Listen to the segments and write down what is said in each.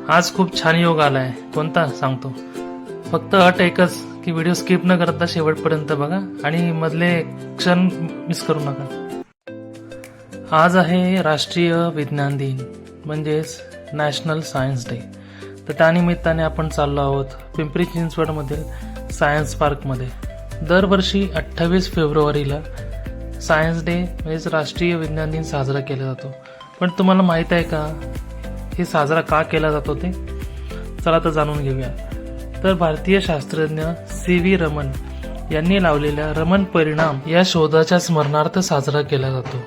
आज खूप छान योग आलाय. कोणता सांगतो. फक्त अट एकच की व्हिडिओ स्किप न करता शेवटपर्यंत बघा आणि मधले क्षण मिस करू नका. आज आहे राष्ट्रीय विज्ञान दिन म्हणजेच नॅशनल सायन्स डे. तर त्यानिमित्ताने आपण चाललो आहोत पिंपरी चिंचवडमधील सायन्स पार्कमध्ये. दरवर्षी 28 फेब्रुवारीला सायन्स डे म्हणजेच राष्ट्रीय विज्ञान दिन साजरा केला जातो. पण तुम्हाला माहीत आहे का हे साजरा का केला जातो ते? चला तर जाणून घेऊया. तर भारतीय शास्त्रज्ञ CV रमन यांनी लावलेल्या रमन परिणाम या शोधाच्या स्मरणार्थ साजरा केला जातो.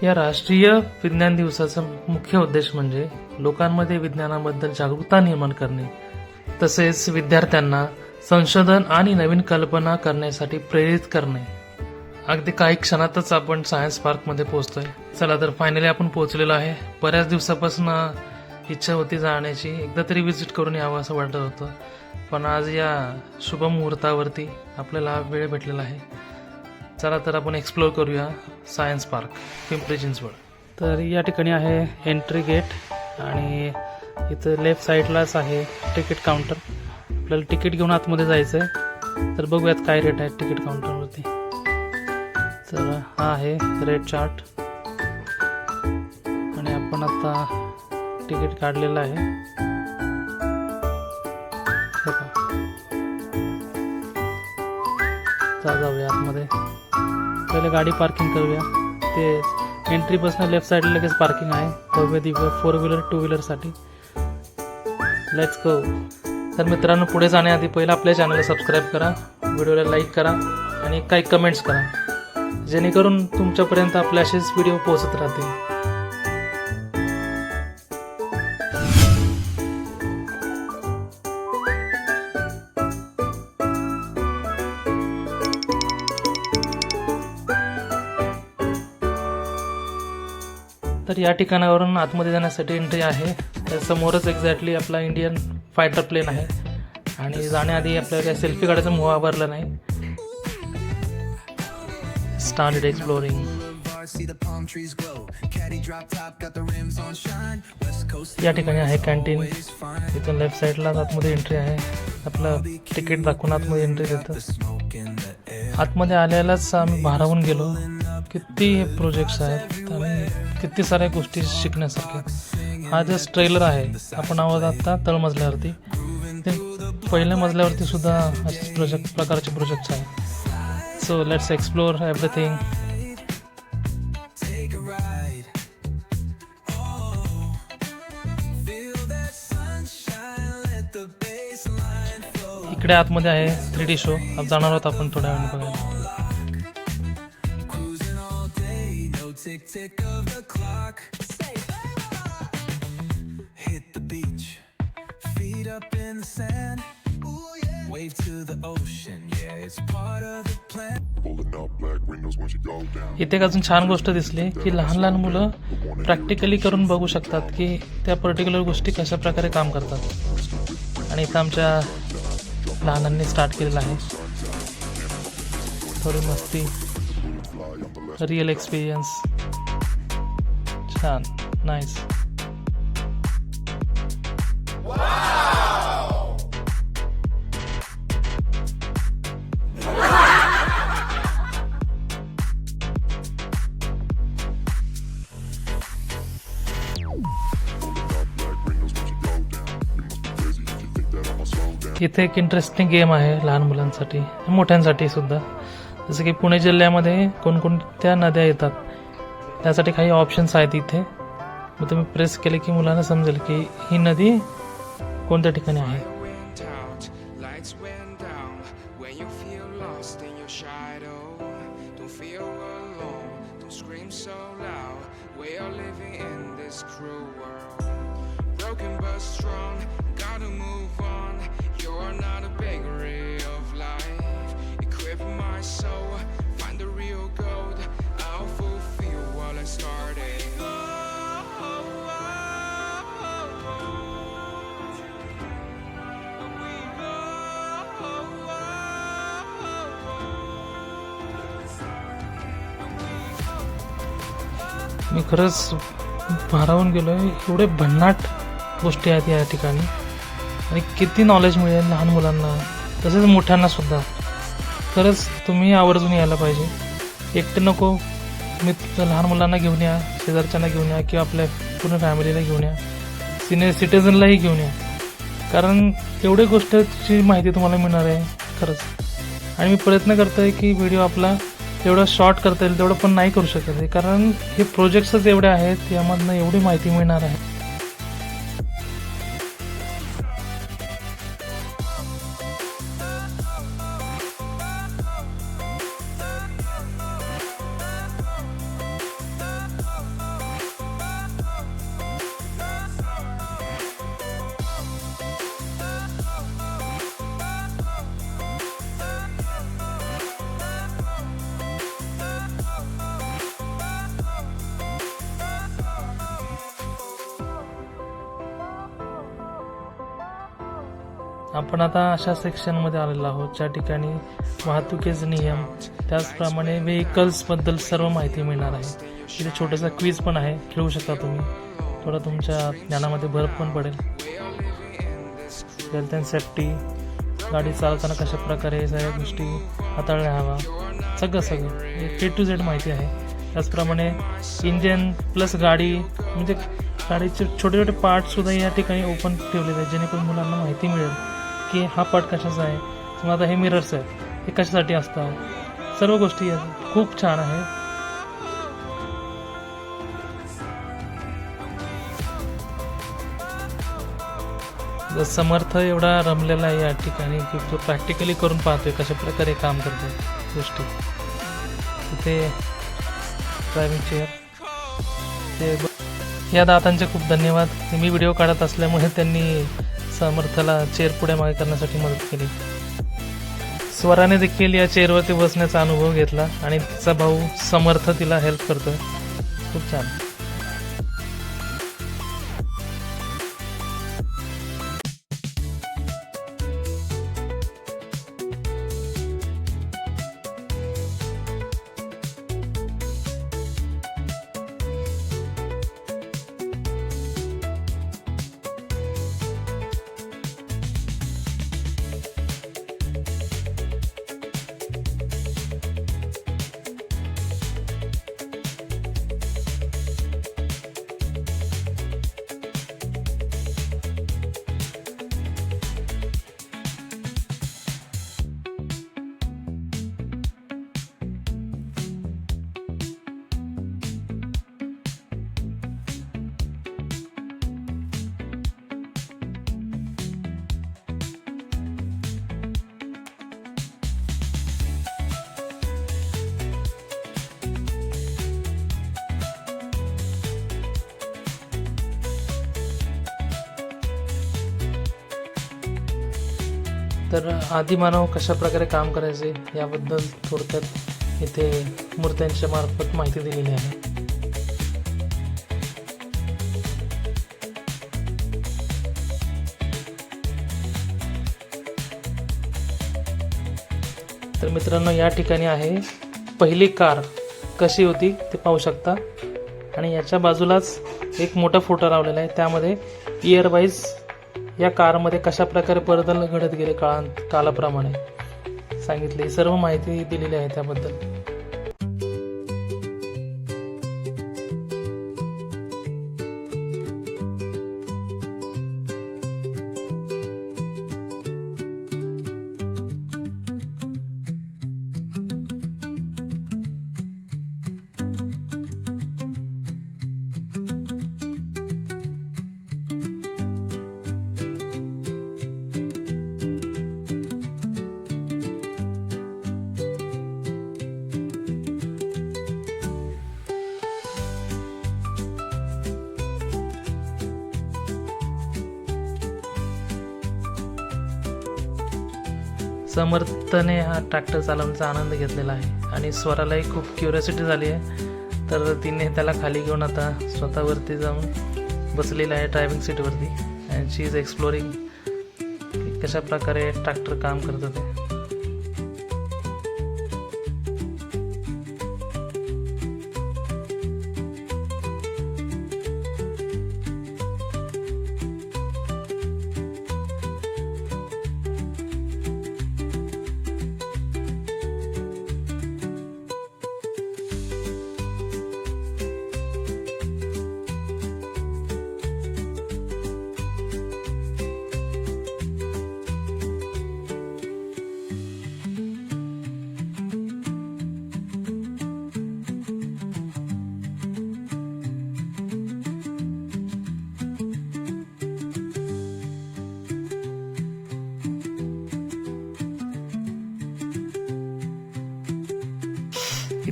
या राष्ट्रीय विज्ञान दिवसाचा मुख्य उद्देश म्हणजे लोकांमध्ये विज्ञानाबद्दल जागरूकता निर्माण करणे, तसेच विद्यार्थ्यांना संशोधन आणि नवीन कल्पना करण्यासाठी प्रेरित करणे. अगदी काही क्षणातच आपण सायन्स पार्कमध्ये पोहोचतोय. चला तर फायनली आपण पोहोचलेलो आहे. बऱ्याच दिवसापासून इच्छा होती जाण्याची, एकदा तरी व्हिजिट करून यावं असं वाटत होतं. पण आज या शुभ मुहूर्तावरती आपल्याला वेळ भेटलेला आहे. चला तर आपण एक्सप्लोर करूया सायन्स पार्क पिंपरी चिंचवड. तर या ठिकाणी आहे एंट्री गेट आणि इथं लेफ्ट साईडलाच आहे तिकीट काउंटर. आपल्याला तिकीट घेऊन आतमध्ये जायचं आहे. तर बघूयात काय रेट आहे तिकीट काउंटरवरती. तर हा आहे रेट चार्ट आणि आपण आता तिकीट काढलेलं आहे. जाऊया आतमध्ये. पहिले गाडी पार्किंग करूया. ते एंट्रीपासून लेफ्ट साईडला लगेच पार्किंग आहे भव्य दिव्य 4 व्हीलर 2 व्हीलरसाठी. Let's go. तर मित्रांनो, पुढे जाण्याआधी पहिला आपल्या चॅनलला सबस्क्राईब करा, व्हिडिओला लाईक करा आणि काही कमेंट्स करा, जेणेकरून तुमच्यापर्यंत आपले असेच व्हिडिओ पोहोचत राहतील. तर या ठिकाणावरून आतमध्ये जाण्यासाठी एंट्री आहे. त्यासमोरच एक्झॅक्टली आपला इंडियन फायटर प्लेन आहे आणि जाण्याआधी आपल्याला काही सेल्फी काढायचा मोह आवरला नाही. Started exploring. या ठिकाणी आहे कॅन्टीन. इथून लेफ्ट साईडला आतमध्ये एंट्री आहे. आपलं तिकीट दाखवून आतमध्ये एंट्री देतं. आतमध्ये आल्यालाच आम्ही भारावून गेलो. किती प्रोजेक्ट्स आहेत आणि किती साऱ्या गोष्टी शिकण्यासारख्या. हा जस्ट ट्रेलर आहे. आपण आहोत आता तळमजल्यावरती. ते पहिल्या मजल्यावरती सुद्धा असेच प्रकारचे प्रोजेक्ट्स आहेत. So let's explore everything. इकडे आतमध्ये आहे 3D शो. अब जाणार आहोत आपण थोड्या वेळाने बघायला. इथे एक अजून छान गोष्ट दिसली की लहान लहान मुलं प्रॅक्टिकली करून बघू शकतात की त्या पर्टिक्युलर गोष्टी कशा प्रकारे काम करतात. आणि इथं आमच्या लहानांनी स्टार्ट केलेलं आहे. थोडी मस्ती, रिअल एक्सपिरियन्स. छान, नाईस. इथे एक इंटरेस्टिंग गेम आहे लहान मुलांसाठी, मोठ्यांसाठी सुद्धा. जसं की पुणे जिल्ह्यामध्ये कोणकोणत्या नद्या येतात त्यासाठी काही ऑप्शन्स आहेत इथे. मग तुम्ही प्रेस केले की मुलांना समजेल की ही नदी कोणत्या ठिकाणी आहे. मी खरंच भारावून गेलोय. एवढे भन्नाट गोष्टी आहेत या ठिकाणी आणि किती नॉलेज मिळेल लहान मुलांना तसेच मोठ्यांनासुद्धा. खरंच तुम्ही आवर्जून यायला पाहिजे. एकटे नको, लहान मुलांना घेऊन या, शेजारच्यांना घेऊन या किंवा आपल्या पूर्ण फॅमिलीला घेऊन या, सिनियर सिटीजनलाही घेऊन या. कारण एवढ्या गोष्टीची माहिती तुम्हाला मिळणार आहे खरंच. आणि मी प्रयत्न करतो आहे की व्हिडिओ आपला जेवढा शॉर्ट करता येईल तेवढं पण नाही करू शकत आहे, कारण हे प्रोजेक्ट्सच एवढे आहेत, यामधनं एवढी माहिती मिळणार आहे. आपण आता अशा सेक्शनमध्ये आलेलो आहोत ज्या ठिकाणी वाहतुकीचे नियम, त्याचप्रमाणे व्हेकल्सबद्दल सर्व माहिती मिळणार आहे. इथे छोटासा क्विज पण आहे, खेळू शकता तुम्ही. थोडं तुमच्या ज्ञानामध्ये भर पण पडेल. हेल्थ अँड सेफ्टी, गाडी चालवताना कशा प्रकारे सगळ्या गोष्टी हाताळल्या हवा, सगळं A to Z माहिती आहे. त्याचप्रमाणे इंजिन प्लस गाडी, म्हणजे गाडीचे छोटे छोटे पार्टसुद्धा या ठिकाणी ओपन ठेवलेले आहेत, जेणेकरून मुलांना माहिती मिळेल की हा पार्ट कशाचा आहे. समजा आता हे मिरर्स आहेत, हे कशासाठी असतात, सर्व गोष्टी खूप छान आहेत. समर्थ एवढा रमलेला आहे या ठिकाणी की तो प्रॅक्टिकली करून पाहतोय कशा प्रकारे काम करतोय गोष्टी. तिथे ड्रायव्हिंग चेअर, ते या दातांचे खूप धन्यवाद. मी व्हिडिओ काढत असल्यामुळे त्यांनी समर्थला चेअर पुढे मागे करण्यासाठी मदत केली. स्वराने देखील या चेअरवरती बसण्याचा अनुभव घेतला आणि तिचा भाऊ समर्थ तिला हेल्प करतोय. खूप छान. तर आदिमानव कशा प्रकारे काम करायचे याबद्दल थोडक्यात इथे मूर्त्यांच्या मार्फत माहिती दिलेली आहे. तर मित्रांनो, या ठिकाणी आहे पहिली कार कशी होती ते पाहू शकता. आणि याच्या बाजूलाच एक मोठा फोटो लावलेला आहे, त्यामध्ये इयर वाईज या कारमध्ये कशा प्रकारे बदल घडत गेले कालाप्रमाणे सांगितले. सर्व माहिती दिलेली आहे त्याबद्दल. समर्थने हा ट्रॅक्टर चालवण्याचा आनंद घेतलेला आहे आणि स्वरालाही खूप क्युरियोसिटी झाली आहे. तर तिने त्याला खाली घेऊन आता स्वतःवरती जाऊन बसलेला आहे ड्रायव्हिंग सीटवरती. अँड शी इज एक्सप्लोरिंग कशा प्रकारे ट्रॅक्टर काम करतं ते.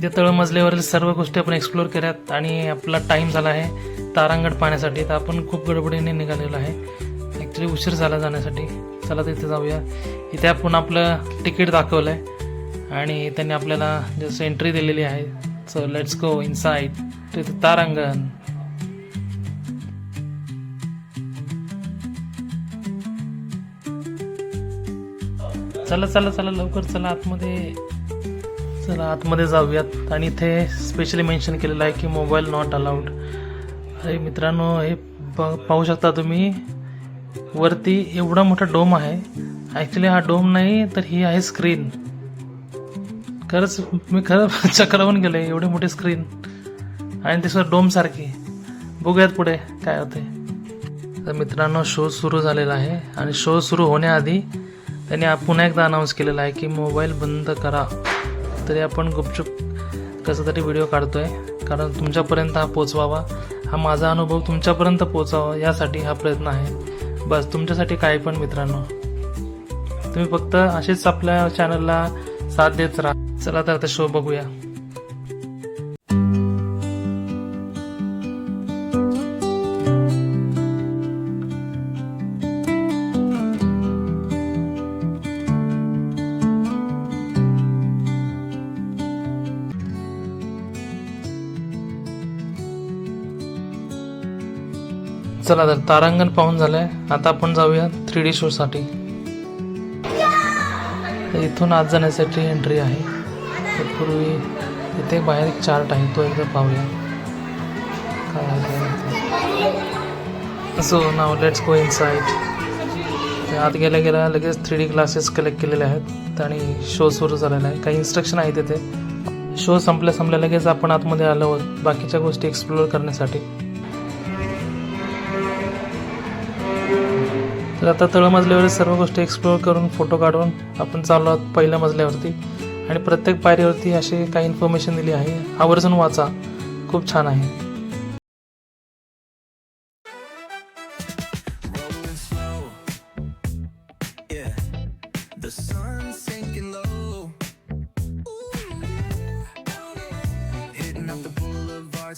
इथे तळमजल्यावरील सर्व गोष्टी आपण एक्सप्लोअर केल्यात आणि आपला टाईम झाला आहे तारांगण पाहण्यासाठी. तर आपण खूप गडबडीने निघालेलो आहे, ॲक्च्युली उशीर झाला जाण्यासाठी. चला तिथे जाऊया. इथे आपण आपलं तिकीट दाखवलं आहे आणि त्यांनी आपल्याला जसं एंट्री दिलेली आहे. So let's go inside to the तारांगण. चला चला चला लवकर चला आतमध्ये. चला आतमध्ये जाऊयात. आणि इथे स्पेशली मेन्शन केलेलं आहे की मोबाईल नॉट अलाउड. अरे मित्रांनो, हे पाहू शकता तुम्ही, वरती एवढा मोठा डोम आहे. ॲक्च्युली हा डोम नाही तर ही आहे स्क्रीन. खरंच मी चक्रावून गेलो, एवढी मोठी स्क्रीन आणि ते डोम सारखी. बघूयात पुढे काय होते. तर मित्रांनो, शो सुरू झालेला आहे आणि शो सुरू होण्याआधी त्यांनी पुन्हा एकदा अनाऊन्स केलेला आहे की मोबाईल बंद करा. तरी आपण गुपचूप कसं तरी व्हिडिओ काढतोय, कारण तुमच्यापर्यंत हा पोचवावा, हा माझा अनुभव तुमच्यापर्यंत पोचावा यासाठी हा प्रयत्न आहे. बस तुमच्यासाठी काय पण मित्रांनो, तुम्ही फक्त असेच आपल्या चॅनलला साथ देत राहा. चला तर आता शो बघूया. चला तर तारांगण पाहून झालंय, आता आपण जाऊया 3D शो साठी. इथून आत जाण्यासाठी एंट्री आहे. तत्पूर्वी इथे बाहेर एक चार्ट आहे, तो एकदा पाहूया काय आहे. So now let's go inside. आत गेल्या लगेच 3D ग्लासेस कलेक्ट केलेले आहेत आणि शो सुरू झालेला आहे. काही इन्स्ट्रक्शन आहे तिथे. शो संपल्या लगेच आपण आतमध्ये आलो आहोत बाकीच्या गोष्टी एक्सप्लोअर करण्यासाठी. तर आता तळमजल्यावरील सर्व गोष्टी एक्सप्लोअर करून फोटो काढून आपण चाललो आहोत पहिल्या मजल्यावरती. आणि प्रत्येक पायरीवरती अशी काही इन्फॉर्मेशन दिली आहे, आवर्जून वाचा, खूप छान आहे.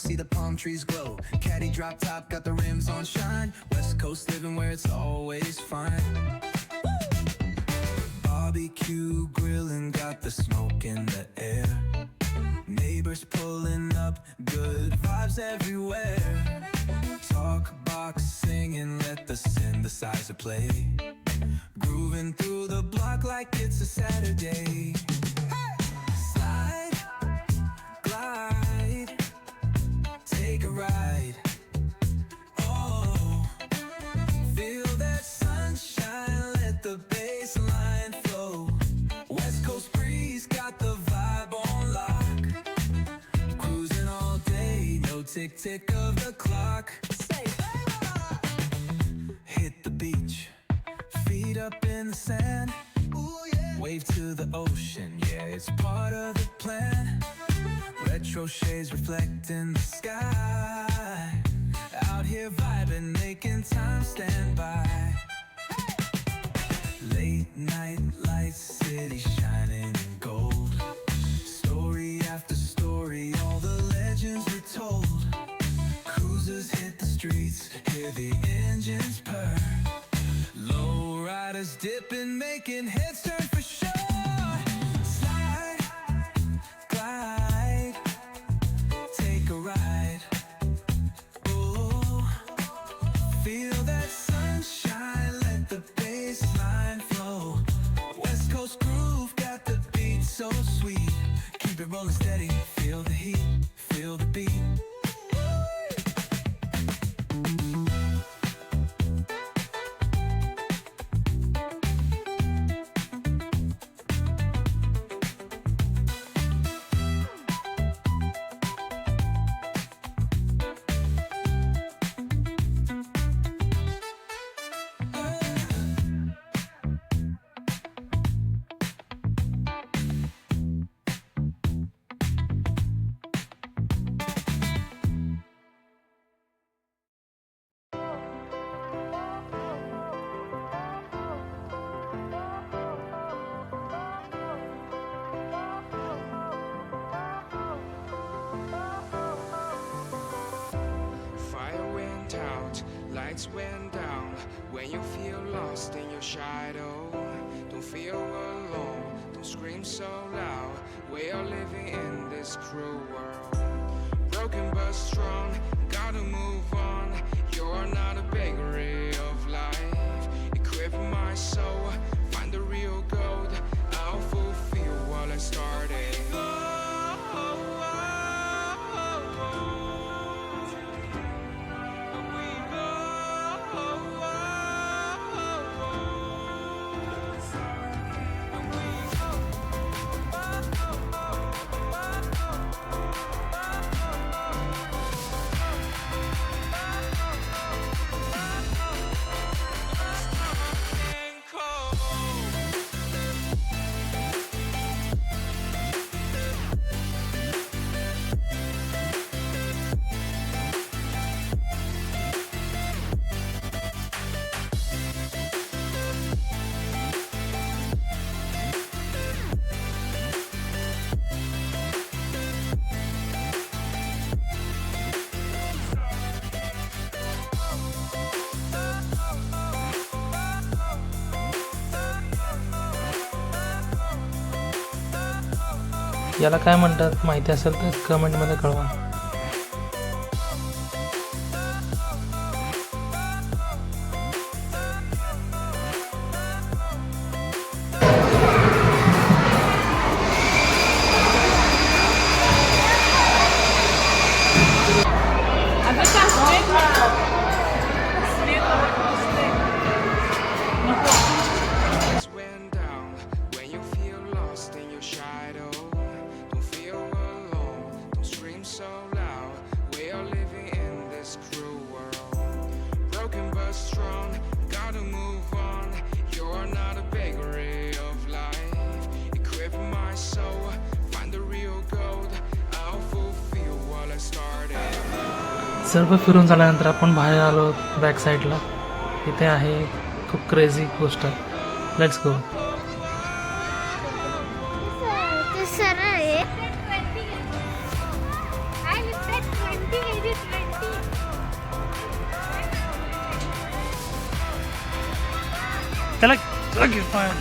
See the palm trees glow. Caddy drop top, got the rims on shine. West Coast living where it's always fine. Barbecue grilling, got the smoke in the air. Neighbors pulling up, good vibes everywhere. Talk box singing, let the synthesizer play. Grooving through the block like it's a Saturday. Slide, glide, take a ride. Oh, feel that sunshine, let the bass line flow. West Coast breeze, got the vibe on lock. Cruising all day, no tick tick of the clock. Hit the beach, feet up in the sand. Ooh, yeah. Wave to the ocean, yeah, it's part of the plan. Retro shades reflecting the sky. Out here vibing, making time stand by. Late night lights, city shining in gold. Story after story, all the legends are told. Cruisers hit the streets, hear the engines purr. Low riders dipping, making heads turn for sure. So sweet, keep it rolling steady. Feel the heat, feel the beat. lights went down. When you feel lost in your shadow, don't feel alone, don't scream so loud. We are living in this cruel world, broken but strong, gotta move on. You're not a bakery of life, equip my soul, find the real gold. I'll fulfill what I started. याला काय म्हणतात माहिती असेल तर कमेंटमध्ये कळवा. Went down. When you feel lost in your shadow, don't feel alone, don't scream so loud. We are living in this cruel world, broken but strong, gotta move on. You're not a bakery of life, equip my soul, find the real gold. I'll fulfill what I started. सर्व फिरून झाल्यानंतर आपण बाहेर आलो back साईडला. इथे आहे खूप क्रेझी गोष्ट. Let's go. ते सरळ आहे. I lifted 20 kg, 20. त्याला चल घे पाय.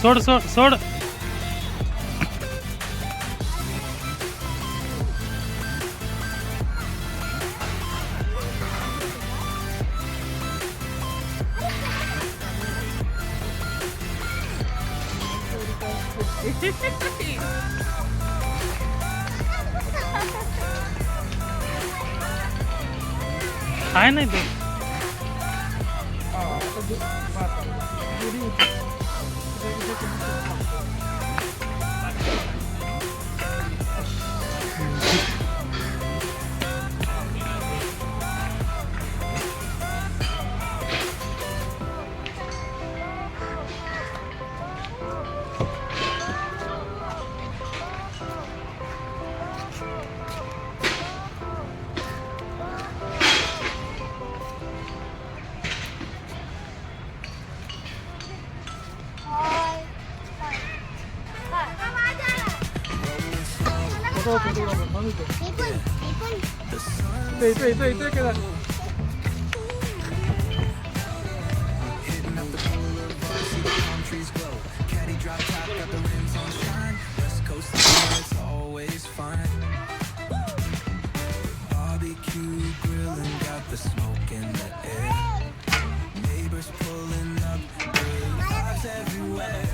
सोड सोड सोड. काय नाही ते. Hitting up the boulevard, see the palm trees glow. Caddy drop top, got the rims on shine. West Coast summer, it's always fun. Barbecue grilling, got the smoke in the air. Neighbors pulling up, good vibes everywhere.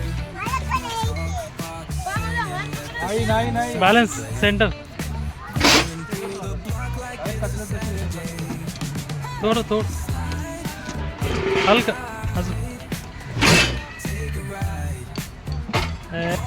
Talk, box, singing, balance centre. rolling through the block like it's a Saturday. थोडं थोडं हलका अजून. Take a ride. A,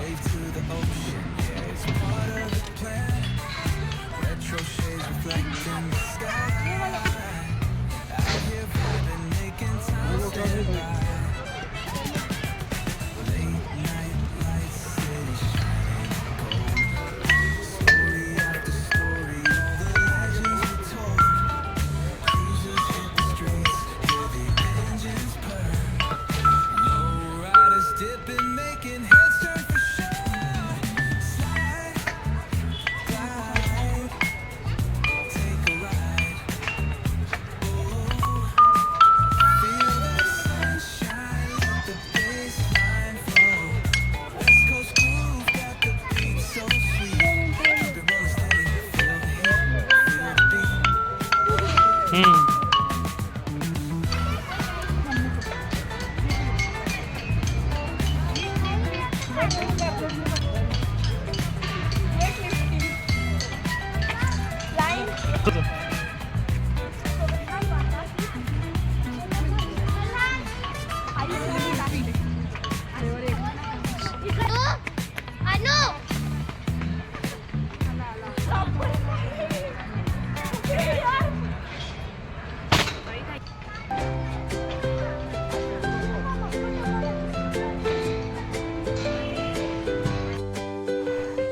Wave to the ocean, yeah, it's part of the plan. Retro shades reflecting अनु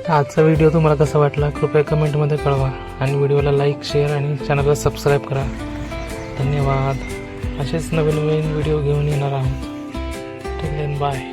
आजचा video तुम्हाला कसा वाटला कृपया कमेंटमध्ये कळवा आणि व्हिडिओला लाईक शेअर आणि चॅनलला सबस्क्राईब करा. धन्यवाद. असेच नवीन नवीन व्हिडिओ घेऊन येणार आहोत. Till then bye.